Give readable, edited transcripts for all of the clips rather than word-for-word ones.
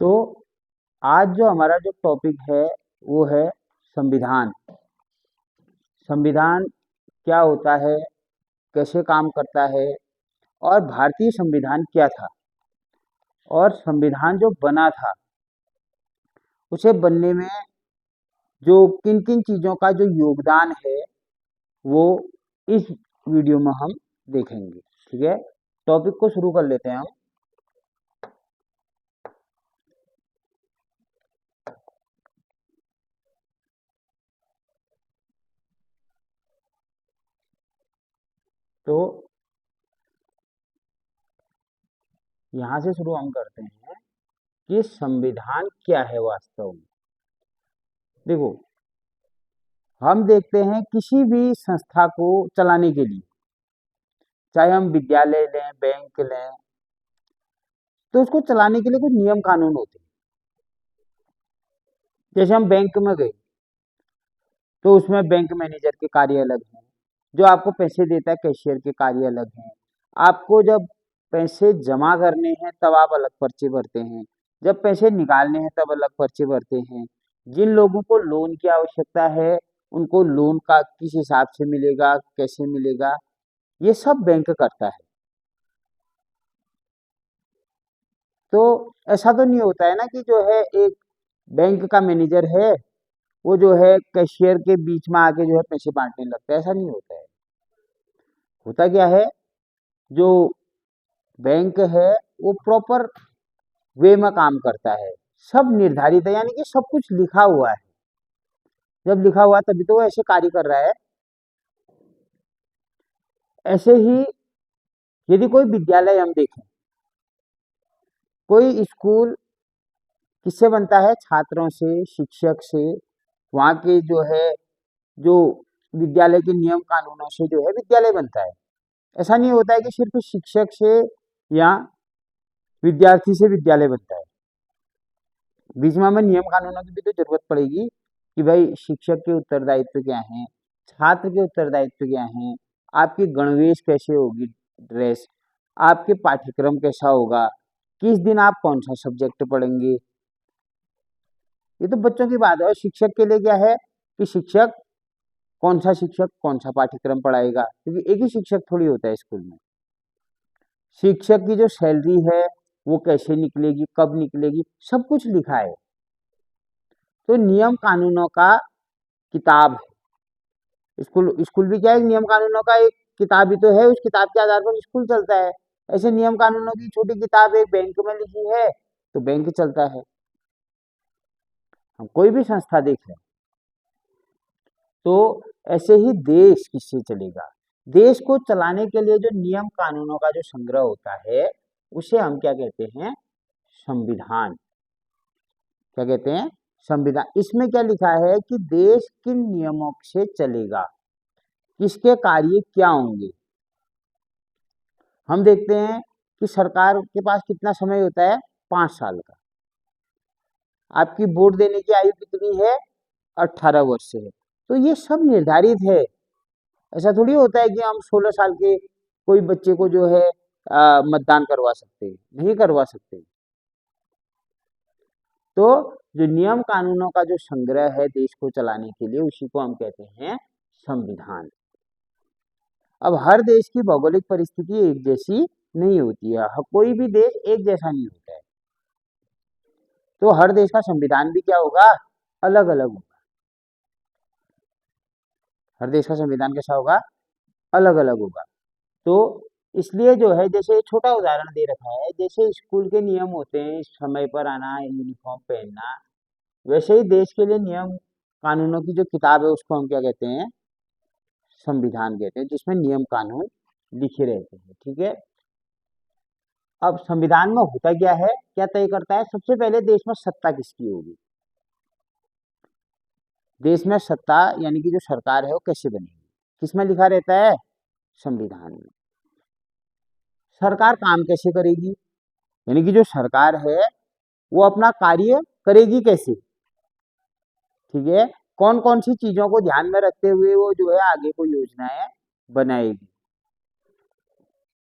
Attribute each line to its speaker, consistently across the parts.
Speaker 1: तो आज जो हमारा जो टॉपिक है वो है संविधान। संविधान क्या होता है, कैसे काम करता है और भारतीय संविधान क्या था और संविधान जो बना था उसे बनने में जो किन किन चीज़ों का जो योगदान है वो इस वीडियो में हम देखेंगे। ठीक है, टॉपिक को शुरू कर लेते हैं हम। तो यहाँ से शुरू हम करते हैं कि संविधान क्या है वास्तव में। देखो, हम देखते हैं किसी भी संस्था को चलाने के लिए, चाहे हम विद्यालय लें, बैंक लें, तो उसको चलाने के लिए कुछ नियम कानून होते हैं। जैसे हम बैंक में गए तो उसमें बैंक मैनेजर के कार्य अलग हैं, जो आपको पैसे देता है कैशियर के कार्य अलग हैं। आपको जब पैसे जमा करने हैं तब आप अलग पर्चे भरते हैं, जब पैसे निकालने हैं तब अलग पर्चे भरते हैं। जिन लोगों को लोन की आवश्यकता है उनको लोन का किस हिसाब से मिलेगा, कैसे मिलेगा, ये सब बैंक करता है। तो ऐसा तो नहीं होता है ना कि जो है एक बैंक का मैनेजर है वो जो है कैशियर के बीच में आके जो है पैसे बांटने लगता है, ऐसा नहीं होता है। होता क्या है, जो बैंक है वो प्रॉपर वे में काम करता है, सब निर्धारित है, यानी कि सब कुछ लिखा हुआ है। जब लिखा हुआ है तभी तो वो ऐसे कार्य कर रहा है। ऐसे ही यदि कोई विद्यालय हम देखें, कोई स्कूल किससे बनता है, छात्रों से, शिक्षक से, वहाँ के जो है जो विद्यालय के नियम कानूनों से जो है विद्यालय बनता है। ऐसा नहीं होता है कि सिर्फ शिक्षक से या विद्यार्थी से विद्यालय बनता है। बीच में हमें नियम कानूनों की भी तो जरूरत पड़ेगी कि भाई शिक्षक के उत्तरदायित्व क्या हैं, छात्र के उत्तरदायित्व क्या हैं, आपकी गणवेश कैसे होगी, ड्रेस, आपके पाठ्यक्रम कैसा होगा, किस दिन आप कौन सा सब्जेक्ट पढ़ेंगे। ये तो बच्चों की बात है। और शिक्षक के लिए क्या है कि शिक्षक कौन सा पाठ्यक्रम पढ़ाएगा, क्योंकि एक ही शिक्षक थोड़ी होता है स्कूल में। शिक्षक की जो सैलरी है वो कैसे निकलेगी, कब निकलेगी, सब कुछ लिखा है। तो नियम कानूनों का किताब है स्कूल। स्कूल भी क्या है, नियम कानूनों का एक किताब ही तो है, उस किताब के आधार पर स्कूल चलता है। ऐसे नियम कानूनों की छोटी किताब एक बैंक में लिखी है तो बैंक चलता है। हम कोई भी संस्था देख लें तो ऐसे ही देश किससे चलेगा। देश को चलाने के लिए जो नियम कानूनों का जो संग्रह होता है उसे हम क्या कहते हैं, संविधान। क्या कहते हैं, संविधान। इसमें क्या लिखा है कि देश किन नियमों से चलेगा, किसके कार्य क्या होंगे। हम देखते हैं कि सरकार के पास कितना समय होता है, 5 साल का। आपकी वोट देने की आयु कितनी है, 18 वर्ष से है। तो ये सब निर्धारित है। ऐसा थोड़ी होता है कि हम 16 साल के कोई बच्चे को जो है मतदान करवा सकते हैं, नहीं करवा सकते। तो जो नियम कानूनों का जो संग्रह है देश को चलाने के लिए उसी को हम कहते हैं संविधान। अब हर देश की भौगोलिक परिस्थिति एक जैसी नहीं होती है, कोई भी देश एक जैसा नहीं होता है। तो हर देश का संविधान भी क्या होगा, अलग अलग होगा। हर देश का संविधान कैसा होगा, अलग अलग होगा। तो इसलिए जो है, जैसे छोटा उदाहरण दे रखा है, जैसे स्कूल के नियम होते हैं समय पर आना, यूनिफॉर्म पहनना, वैसे ही देश के लिए नियम कानूनों की जो किताब है उसको हम क्या कहते हैं, संविधान कहते हैं, जिसमें नियम कानून लिखे रहते हैं। ठीक है। अब संविधान में होता क्या है, क्या तय करता है, सबसे पहले देश में सत्ता किसकी होगी। देश में सत्ता यानी कि जो सरकार है वो कैसे बनेगी, किसमें लिखा रहता है, संविधान में। सरकार काम कैसे करेगी, यानी कि जो सरकार है वो अपना कार्य करेगी कैसे। ठीक है। कौन कौन सी चीजों को ध्यान में रखते हुए वो जो है आगे को योजनाएं बनाएगी।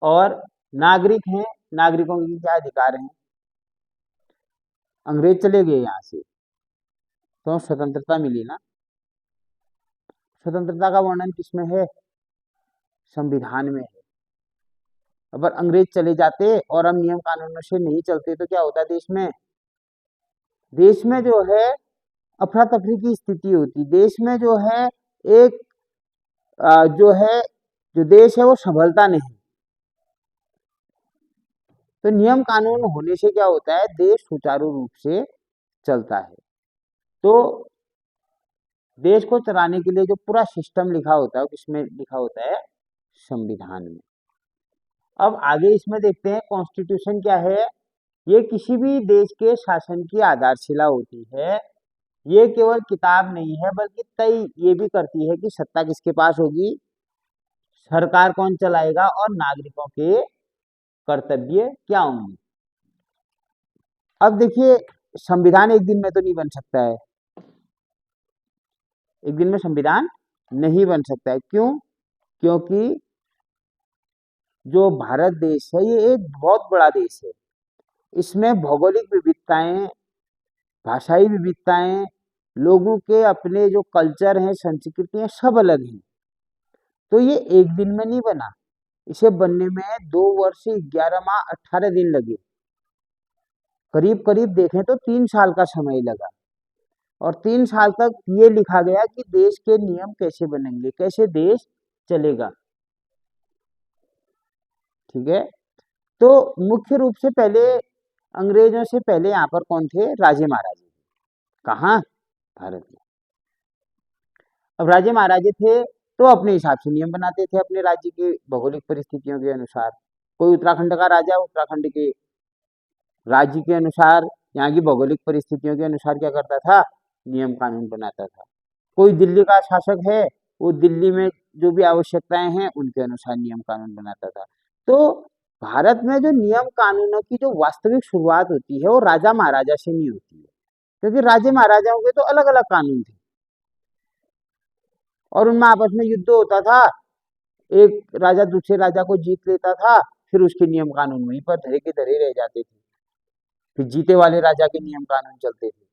Speaker 1: और नागरिक हैं, नागरिकों के क्या अधिकार हैं। अंग्रेज चले गए यहाँ से, तो स्वतंत्रता मिली ना। स्वतंत्रता का वर्णन किसमें है? संविधान में है। अगर अंग्रेज चले जाते और हम नियम कानूनों से नहीं चलते तो क्या होता देश में? देश में जो है अफरा तफरी की स्थिति होती, देश में जो है एक जो है जो देश है वो संभलता नहीं। तो नियम कानून होने से क्या होता है, देश सुचारू रूप से चलता है। तो देश को चलाने के लिए जो पूरा सिस्टम लिखा होता है किसमें लिखा होता है? संविधान में। अब आगे इसमें देखते हैं कॉन्स्टिट्यूशन क्या है। ये किसी भी देश के शासन की आधारशिला होती है। ये केवल किताब नहीं है बल्कि तय ये भी करती है कि सत्ता किसके पास होगी, सरकार कौन चलाएगा और नागरिकों के कर्तव्य क्या होंगे। अब देखिए, संविधान एक दिन में तो नहीं बन सकता है, एक दिन में संविधान नहीं बन सकता है। क्यों? क्योंकि जो भारत देश है ये एक बहुत बड़ा देश है। इसमें भौगोलिक विविधताएं, भाषाई विविधताएं, लोगों के अपने जो कल्चर हैं, संस्कृति हैं, सब अलग हैं। तो ये एक दिन में नहीं बना, इसे बनने में 2 वर्ष 11 माह 18 दिन लगे। करीब करीब देखें तो 3 साल का समय लगा। और 3 साल तक ये लिखा गया कि देश के नियम कैसे बनेंगे, कैसे देश चलेगा। ठीक है। तो मुख्य रूप से पहले अंग्रेजों से पहले यहाँ पर कौन थे? राजे महाराजे। कहाँ? भारत में। अब राजे महाराजे थे तो अपने हिसाब से नियम बनाते थे अपने राज्य की भौगोलिक परिस्थितियों के अनुसार। कोई उत्तराखंड का राजा उत्तराखंड के राज्य के अनुसार, यहाँ की भौगोलिक परिस्थितियों के अनुसार क्या करता था? नियम कानून बनाता था। कोई दिल्ली का शासक है, वो दिल्ली में जो भी आवश्यकताएं हैं उनके अनुसार नियम कानून बनाता था। तो भारत में जो नियम कानूनों की जो वास्तविक शुरुआत होती है वो राजा महाराजा से नहीं होती है, क्योंकि राजे महाराजाओं के तो अलग अलग कानून थे और उनमें आपस में युद्ध होता था। एक राजा दूसरे राजा को जीत लेता था, फिर उसके नियम कानून वहीं पर धरे के धरे रह जाते थे, फिर जीते वाले राजा के नियम कानून चलते थे।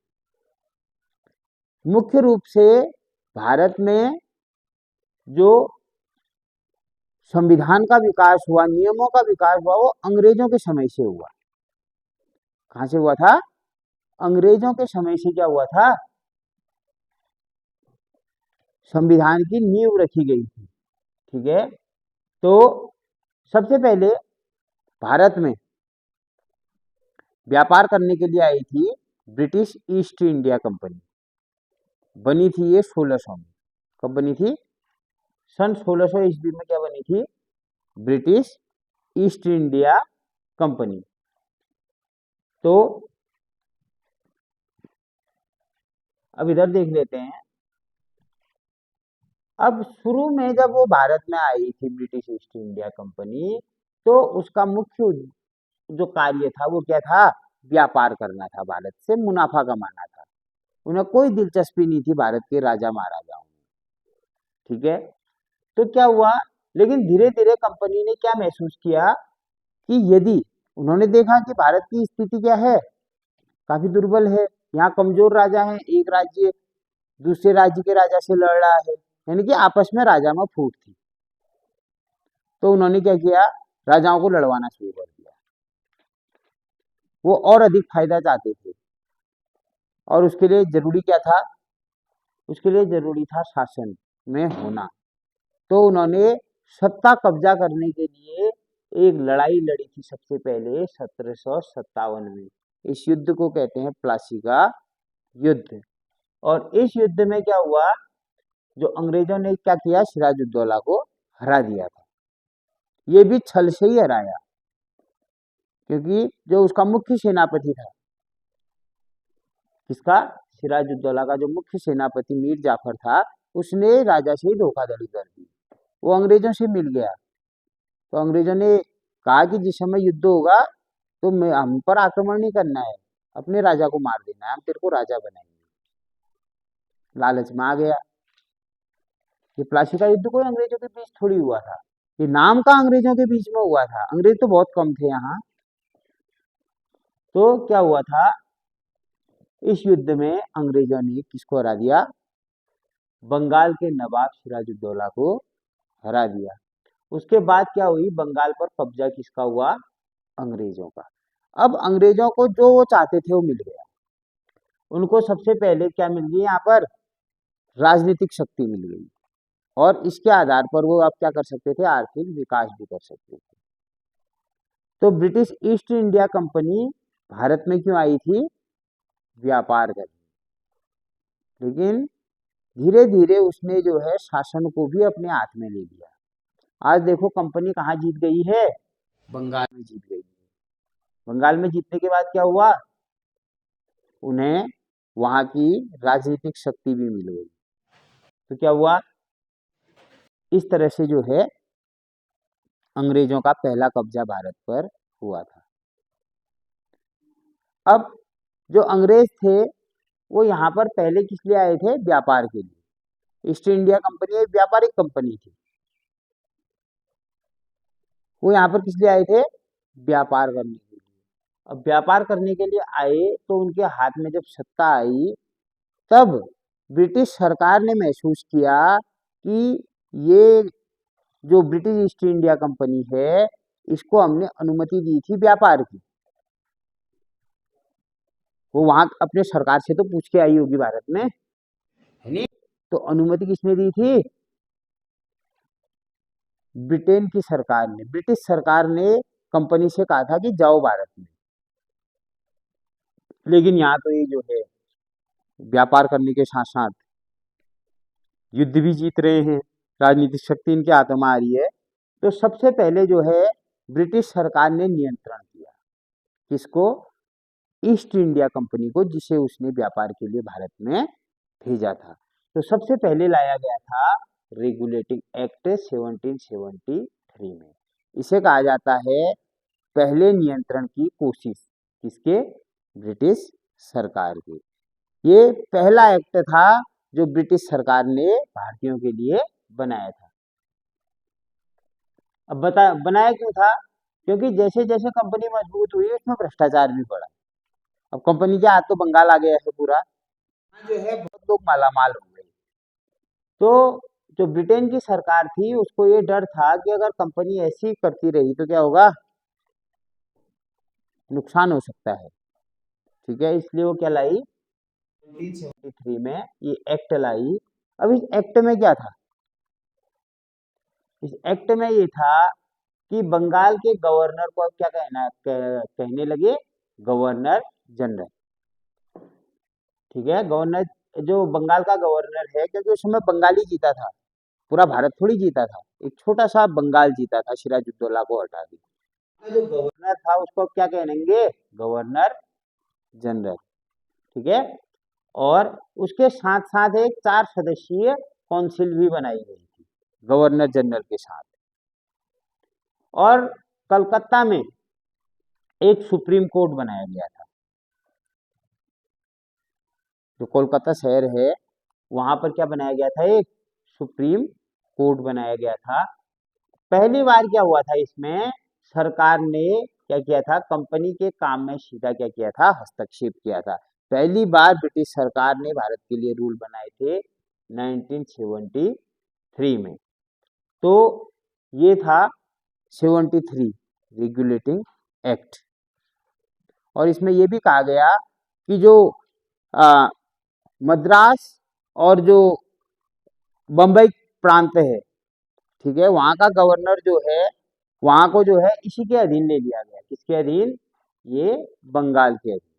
Speaker 1: मुख्य रूप से भारत में जो संविधान का विकास हुआ, नियमों का विकास हुआ, वो अंग्रेजों के समय से हुआ। कहां से हुआ था? अंग्रेजों के समय से क्या हुआ था? संविधान की नींव रखी गई थी। ठीक है। तो सबसे पहले भारत में व्यापार करने के लिए आई थी ब्रिटिश ईस्ट इंडिया कंपनी। बनी थी ये 1600 में। कब बनी थी? सन 1600 ईस्वी में क्या बनी थी? British east India company. तो अब इधर देख लेते हैं। अब शुरू में जब वो भारत में आई थी ब्रिटिश ईस्ट इंडिया कंपनी, तो उसका मुख्य जो कार्य था वो क्या था? व्यापार करना था, भारत से मुनाफा कमाना था। उन्हें कोई दिलचस्पी नहीं थी भारत के राजा महाराजाओं में। ठीक है। तो क्या हुआ, लेकिन धीरे धीरे कंपनी ने क्या महसूस किया कि यदि उन्होंने देखा कि भारत की स्थिति क्या है, काफी दुर्बल है, यहाँ कमजोर राजा है, एक राज्य दूसरे राज्य के राजा से लड़ रहा है, यानी कि आपस में राजा में फूट थी। तो उन्होंने क्या किया? राजाओं को लड़वाना शुरू कर दिया। वो और अधिक फायदा चाहते थे और उसके लिए जरूरी क्या था? उसके लिए जरूरी था शासन में होना। तो उन्होंने सत्ता कब्जा करने के लिए एक लड़ाई लड़ी थी सबसे पहले 1757 में। इस युद्ध को कहते हैं प्लासी का युद्ध। और इस युद्ध में क्या हुआ? जो अंग्रेजों ने क्या किया? सिराजुद्दौला को हरा दिया था। ये भी छल से ही हराया, क्योंकि जो उसका मुख्य सेनापति था, किसका? सिराजुद्दौला का जो मुख्य सेनापति मीर जाफर था, उसने राजा से ही धोखाधड़ी कर दी। वो अंग्रेजों से मिल गया। तो अंग्रेजों ने कहा कि जिस समय युद्ध होगा तो हम पर आक्रमण नहीं करना है, अपने राजा को मार देना है, हम तेरे को राजा बनाएंगे। लालच में आ गया। ये प्लासी का युद्ध कोई अंग्रेजों के बीच थोड़ी हुआ था, ये नाम का अंग्रेजों के बीच में हुआ था। अंग्रेज तो बहुत कम थे यहाँ। तो क्या हुआ था? इस युद्ध में अंग्रेजों ने किसको हरा दिया? बंगाल के नवाब सिराजुद्दौला को हरा दिया। उसके बाद क्या हुई? बंगाल पर कब्जा किसका हुआ? अंग्रेजों का। अब अंग्रेजों को जो वो चाहते थे वो मिल गया। उनको सबसे पहले क्या मिल गई? यहाँ पर राजनीतिक शक्ति मिल गई, और इसके आधार पर वो अब क्या कर सकते थे? आर्थिक विकास भी कर सकते थे। तो British east India company Bharat में क्यों आई थी? व्यापार करने। लेकिन धीरे धीरे उसने जो है शासन को भी अपने हाथ में ले लिया। आज देखो कंपनी कहाँ जीत गई है? बंगाल में जीत गई है। बंगाल में जीतने के बाद क्या हुआ? उन्हें वहां की राजनीतिक शक्ति भी मिल गई। तो क्या हुआ? इस तरह से जो है अंग्रेजों का पहला कब्जा भारत पर हुआ था। अब जो अंग्रेज थे वो यहाँ पर पहले किस लिए आए थे? व्यापार के लिए। ईस्ट इंडिया कंपनी एक व्यापारिक कंपनी थी। वो यहाँ पर किस लिए आए थे? व्यापार करने के लिए। अब व्यापार करने के लिए आए तो उनके हाथ में जब सत्ता आई, तब ब्रिटिश सरकार ने महसूस किया कि ये जो ब्रिटिश ईस्ट इंडिया कंपनी है, इसको हमने अनुमति दी थी व्यापार की। वो वहां अपने सरकार से तो पूछ के आई होगी भारत में, है नहीं? तो अनुमति किसने दी थी? ब्रिटेन की सरकार ने। ब्रिटिश सरकार ने कंपनी से कहा था कि जाओ भारत में। लेकिन यहाँ तो ये जो है व्यापार करने के साथ साथ युद्ध भी जीत रहे हैं, राजनीतिक शक्ति इनके हाथों में आ रही है। तो सबसे पहले जो है ब्रिटिश सरकार ने नियंत्रण किया। किसको? ईस्ट इंडिया कंपनी को, जिसे उसने व्यापार के लिए भारत में भेजा था। तो सबसे पहले लाया गया था रेगुलेटिंग एक्ट 1773 में। इसे कहा जाता है पहले नियंत्रण की कोशिश। किसके? ब्रिटिश सरकार के। ये पहला एक्ट था जो ब्रिटिश सरकार ने भारतीयों के लिए बनाया था। अब बता बनाया क्यों था? क्योंकि जैसे जैसे कंपनी मजबूत हुई उसमें भ्रष्टाचार भी बढ़ा। अब कंपनी के हाथ तो बंगाल आ गया है पूरा, जो है बहुत लोग मालामाल हो गए। तो जो ब्रिटेन की सरकार थी उसको ये डर था कि अगर कंपनी ऐसी करती रही तो क्या होगा? नुकसान हो सकता है। ठीक है, इसलिए वो क्या लाई? 1773 में ये एक्ट लाई। अब इस एक्ट में क्या था? इस एक्ट में ये था कि बंगाल के गवर्नर को अब क्या कहने लगे? Governor general. ठीक है, गवर्नर, जो बंगाल का गवर्नर है, क्योंकि उस समय बंगाली जीता था, पूरा भारत थोड़ी जीता था, एक छोटा सा बंगाल जीता था, सिराजुद्दौला को हटा दिया। जो गवर्नर था उसको क्या कहेंगे? Governor general. ठीक है, और उसके साथ साथ एक 4 सदस्यीय काउंसिल भी बनाई गई थी गवर्नर जनरल के साथ। और कलकत्ता में एक सुप्रीम कोर्ट बनाया गया था। जो कोलकाता शहर है वहां पर क्या बनाया गया था? एक सुप्रीम कोर्ट बनाया गया था। पहली बार क्या हुआ था इसमें? सरकार ने क्या किया था? कंपनी के काम में सीधा क्या किया था? हस्तक्षेप किया था। पहली बार ब्रिटिश सरकार ने भारत के लिए रूल बनाए थे 1973 में। तो ये था 73 रेगुलेटिंग एक्ट। और इसमें यह भी कहा गया कि जो मद्रास और जो बम्बई प्रांत है, ठीक है, वहां का गवर्नर जो है, वहां को जो है इसी के अधीन ले लिया गया। किसके अधीन? ये बंगाल के अधीन।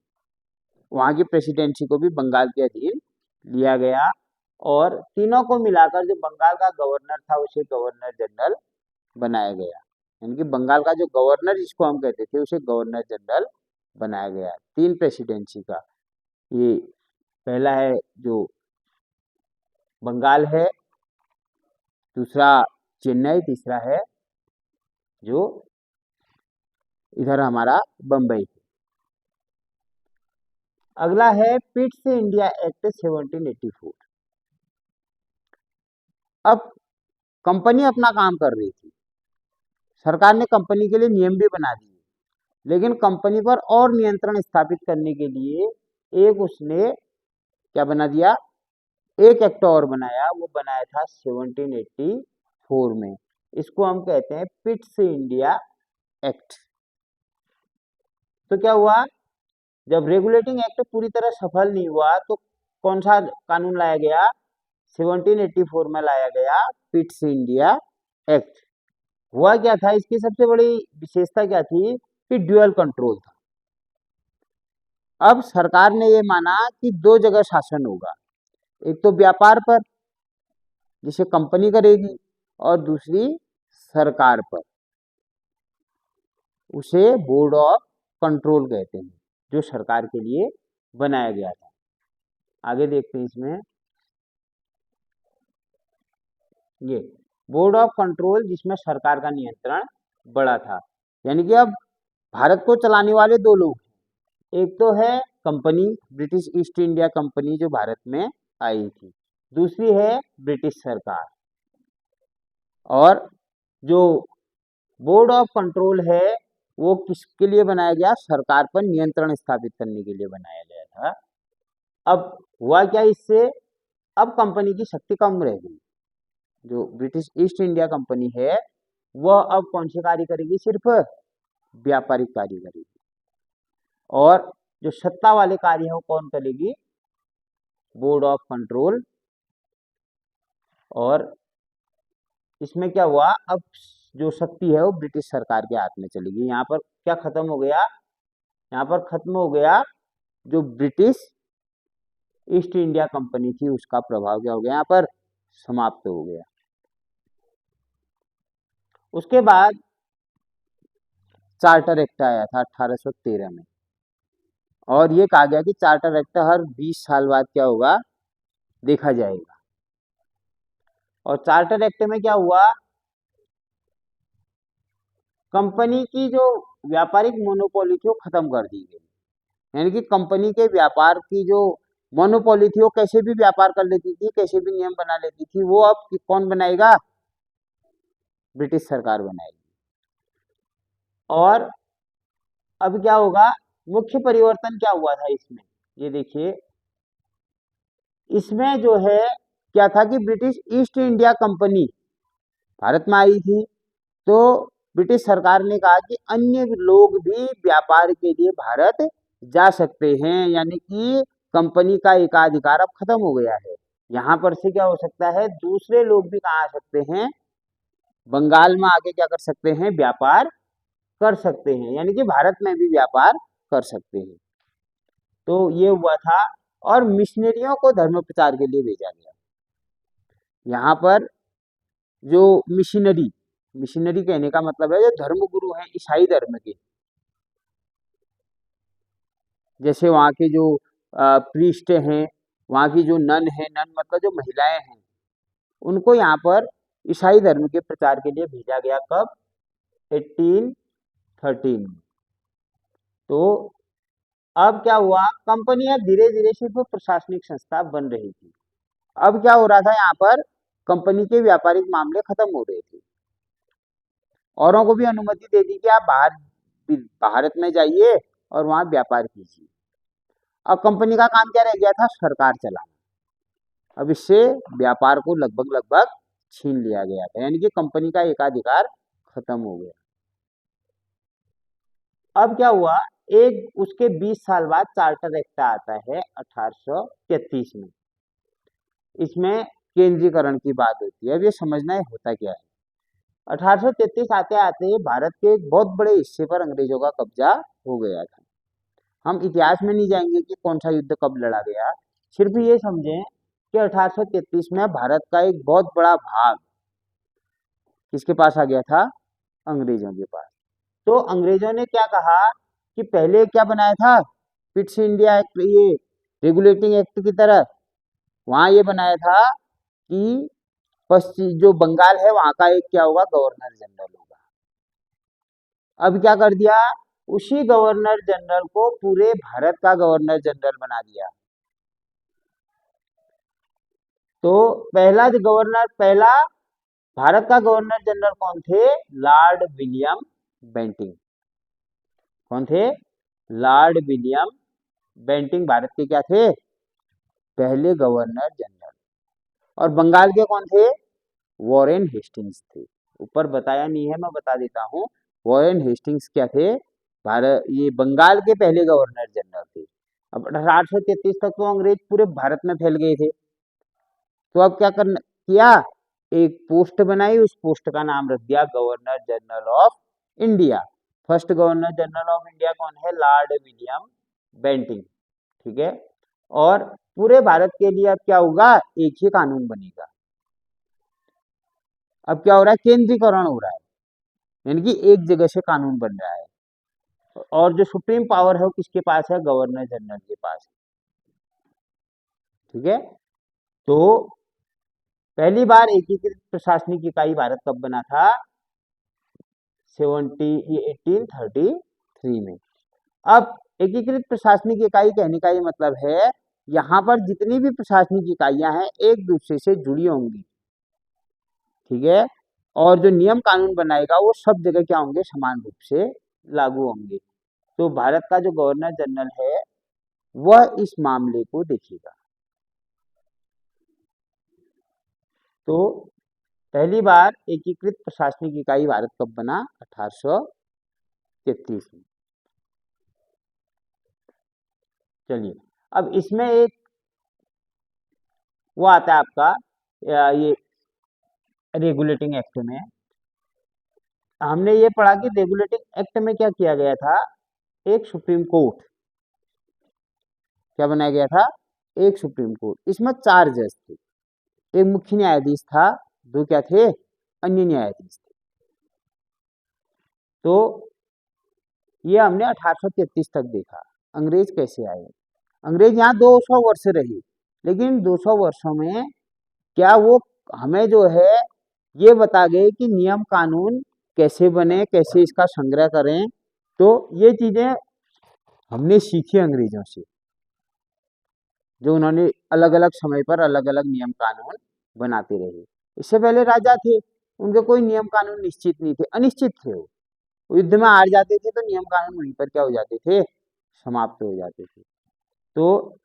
Speaker 1: वहां की प्रेसिडेंसी को भी बंगाल के अधीन लिया गया। और तीनों को मिलाकर जो बंगाल का गवर्नर था उसे गवर्नर जनरल बनाया गया। यानी कि बंगाल का जो गवर्नर जिसको हम कहते थे उसे गवर्नर जनरल बनाया गया। 3 प्रेसिडेंसी का ये पहला है जो बंगाल है, दूसरा चेन्नई, तीसरा है जो इधर हमारा बम्बई। अगला है पिट्स इंडिया एक्ट 1784। अब कंपनी अपना काम कर रही थी, सरकार ने कंपनी के लिए नियम भी बना दिए, लेकिन कंपनी पर और नियंत्रण स्थापित करने के लिए एक उसने क्या बना दिया, एक एक्ट और बनाया, वो बनाया था 1784 में। इसको हम कहते हैं पिट्स इंडिया एक्ट। तो क्या हुआ, जब रेगुलेटिंग एक्ट पूरी तरह सफल नहीं हुआ तो कौन सा कानून लाया गया, 1784 में लाया गया पिट्स इंडिया एक्ट। हुआ क्या था, इसकी सबसे बड़ी विशेषता क्या थी कि ड्यूअल कंट्रोल था। अब सरकार ने ये माना कि दो जगह शासन होगा, एक तो व्यापार पर जिसे कंपनी करेगी, और दूसरी सरकार पर, उसे बोर्ड ऑफ कंट्रोल कहते हैं, जो सरकार के लिए बनाया गया था। आगे देखते हैं इसमें, ये बोर्ड ऑफ कंट्रोल जिसमें सरकार का नियंत्रण बड़ा था। यानी कि अब भारत को चलाने वाले दो लोग, एक तो है company, British east India company जो भारत में आई थी, दूसरी है ब्रिटिश सरकार। और जो बोर्ड ऑफ कंट्रोल है वो किसके लिए बनाया गया, सरकार पर नियंत्रण स्थापित करने के लिए बनाया गया था। अब हुआ क्या इससे, अब कंपनी की शक्ति कम रह गई। जो ब्रिटिश ईस्ट इंडिया कंपनी है वह अब कौन से कार्य करेगी, सिर्फ व्यापारिक कार्य करेगी, और जो सत्ता वाले कार्य है वो कौन करेगी, बोर्ड ऑफ कंट्रोल। और इसमें क्या हुआ, अब जो शक्ति है वो ब्रिटिश सरकार के हाथ में चली गई। यहाँ पर क्या खत्म हो गया, यहाँ पर खत्म हो गया जो ब्रिटिश ईस्ट इंडिया कंपनी थी उसका प्रभाव क्या हो गया, यहाँ पर समाप्त हो गया। उसके बाद चार्टर एक्ट आया था 1813 में, और ये कहा गया कि चार्टर एक्ट हर 20 साल बाद क्या होगा, देखा जाएगा। और चार्टर एक्ट में क्या हुआ, कंपनी की जो व्यापारिक मोनोपोली थी वो खत्म कर दी गई। यानी कि कंपनी के व्यापार की जो मोनोपोली थी, वो कैसे भी व्यापार कर लेती थी, कैसे भी नियम बना लेती थी, वो अब कौन बनाएगा, ब्रिटिश सरकार बनाएगी। और अब क्या होगा, मुख्य परिवर्तन क्या हुआ था इसमें, ये देखिए, इसमें जो है क्या था कि British east India company Bharat में आई थी, तो ब्रिटिश सरकार ने कहा कि अन्य लोग भी व्यापार के लिए भारत जा सकते हैं। यानी कि कंपनी का एकाधिकार अब खत्म हो गया है। यहाँ पर से क्या हो सकता है, दूसरे लोग भी कहाँ आ सकते हैं, बंगाल में आके क्या कर सकते हैं, व्यापार कर सकते हैं, यानी कि भारत में भी व्यापार कर सकते हैं। तो ये हुआ था। और मिशनरियों को धर्म प्रचार के लिए भेजा गया। यहाँ पर जो मिशनरी, मिशनरी कहने का मतलब है जो धर्म गुरु हैं ईसाई धर्म के, जैसे वहाँ के जो प्रीस्ट हैं, वहाँ की जो नन है, नन मतलब जो महिलाएं हैं, उनको यहाँ पर ईसाई धर्म के प्रचार के लिए भेजा गया। कब, 1813 में। तो अब क्या हुआ, कंपनियां धीरे धीरे सिर्फ प्रशासनिक संस्था बन रही थी। अब क्या हो रहा था, यहाँ पर कंपनी के व्यापारिक मामले खत्म हो रहे थे, औरों को भी अनुमति दे दी कि आप बाहर भारत में जाइए और वहां व्यापार कीजिए। अब कंपनी का काम क्या रह गया था, सरकार चलाना। अब इससे व्यापार को लगभग लगभग छीन लिया गया था, यानी कि कंपनी का एकाधिकार खत्म हो गया। अब क्या हुआ, एक उसके 20 साल बाद चार्टर एक्ट आता है 1833 में। इसमें केंद्रीकरण की बात होती है। अब ये समझना है होता क्या है। 1833 आते आते भारत के एक बहुत बड़े हिस्से पर अंग्रेजों का कब्जा हो गया था। हम इतिहास में नहीं जाएंगे कि कौन सा युद्ध कब लड़ा गया, सिर्फ ये समझें कि 1833 में भारत का एक बहुत बड़ा भाग किसके पास आ गया था, अंग्रेजों के पास। तो अंग्रेजों ने क्या कहा कि पहले क्या बनाया था, पिट्स इंडिया एक्ट, ये रेगुलेटिंग एक्ट की तरह वहां ये बनाया था कि पश्चिम जो बंगाल है वहां का एक क्या होगा, गवर्नर जनरल होगा। अब क्या कर दिया, उसी गवर्नर जनरल को पूरे भारत का गवर्नर जनरल बना दिया। तो पहला भारत का गवर्नर जनरल कौन थे, लॉर्ड विलियम बेंटिंग। कौन थे, लॉर्ड विलियम बेंटिंक भारत के क्या थे? पहले गवर्नर जनरल। और बंगाल के कौन थे? वॉरेन हेस्टिंग्स थे। ऊपर बताया नहीं है, मैं बता देता हूँ। वॉरेन हेस्टिंग्स क्या थे? भारत, ये बंगाल के पहले गवर्नर जनरल थे। अब 1833 तक तो अंग्रेज पूरे भारत में फैल गए थे। तो अब क्या करना किया? एक पोस्ट बनाई, उस पोस्ट का नाम रख दिया governor general of India. First governor general of India कौन है? Lord William Bentinck. ठीक है। और पूरे भारत के लिए अब क्या होगा? एक ही कानून बनेगा। अब क्या हो रहा है? केंद्रीकरण हो रहा है, यानी कि एक जगह से कानून बन रहा है। और जो सुप्रीम पावर है वो किसके पास है? गवर्नर जनरल के पास। ठीक है। तो पहली बार एकीकृत प्रशासनिक इकाई भारत कब बना था? 1833 में। अब एकीकृत प्रशासनिक इकाई कहने का ये मतलब है, यहाँ पर जितनी भी प्रशासनिक इकाइयां हैं एक दूसरे से जुड़ी होंगी। ठीक है। और जो नियम कानून बनाएगा वो सब जगह क्या होंगे? समान रूप से लागू होंगे। तो भारत का जो गवर्नर जनरल है वह इस मामले को देखेगा। तो पहली बार एकीकृत प्रशासनिक इकाई भारत कब बना? 1833 में। चलिए, अब इसमें एक वो आता है आपका ये रेगुलेटिंग एक्ट में। हमने ये पढ़ा कि रेगुलेटिंग एक्ट में क्या किया गया था? एक सुप्रीम कोर्ट क्या बनाया गया था? एक सुप्रीम कोर्ट। इसमें 4 जज थे। एक मुख्य न्यायाधीश था, 2 क्या थे? अन्य न्यायाधीश थे। तो ये हमने 1833 तक देखा। अंग्रेज कैसे आए? अंग्रेज यहाँ 200 वर्ष रहे, लेकिन 200 वर्षों में क्या वो हमें जो है ये बता गए कि नियम कानून कैसे बने, कैसे इसका संग्रह करें? तो ये चीजें हमने सीखी अंग्रेजों से, जो उन्होंने अलग अलग समय पर अलग अलग नियम कानून बनाते रहे। इससे पहले राजा थे, उनके कोई नियम कानून निश्चित नहीं थे, अनिश्चित थे। वो युद्ध में हार जाते थे तो नियम कानून वहीं पर क्या हो जाते थे? समाप्त हो जाते थे। तो